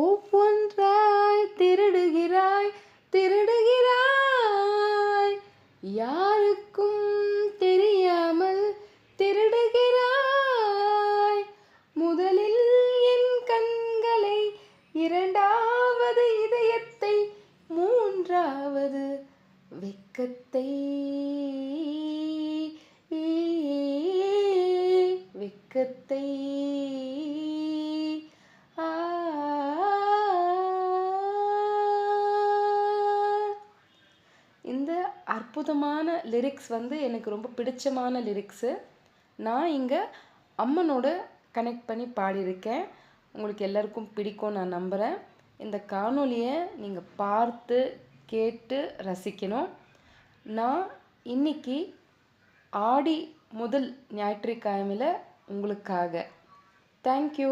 ஒவ்வொன்றாய் திருடுகிறாய் திருடுகிறாய், யாருக்கும் தெரியாமல் திருடுகிறாய். முதலில் என் கண்களை, இரண்டாவது இதயத்தை, மூன்றாவது வெட்கத்தை. வெட்கத்தை. இந்த அற்புதமான லிரிக்ஸ் எனக்கு ரொம்ப பிடிச்சமான லிரிக்ஸு. நான் இங்கே அம்மனோட கனெக்ட் பண்ணி பாடியிருக்கேன். உங்களுக்கு எல்லாருக்கும் பிடிக்கும் நான் நம்புகிறேன். இந்த காணொலியை நீங்கள் பார்த்து கேட்டு ரசிக்கணும். நான் இன்னைக்கு ஆடி முதல் ஞாயிற்றுக்கிழமையில் உங்களுக்காக. தேங்க்யூ.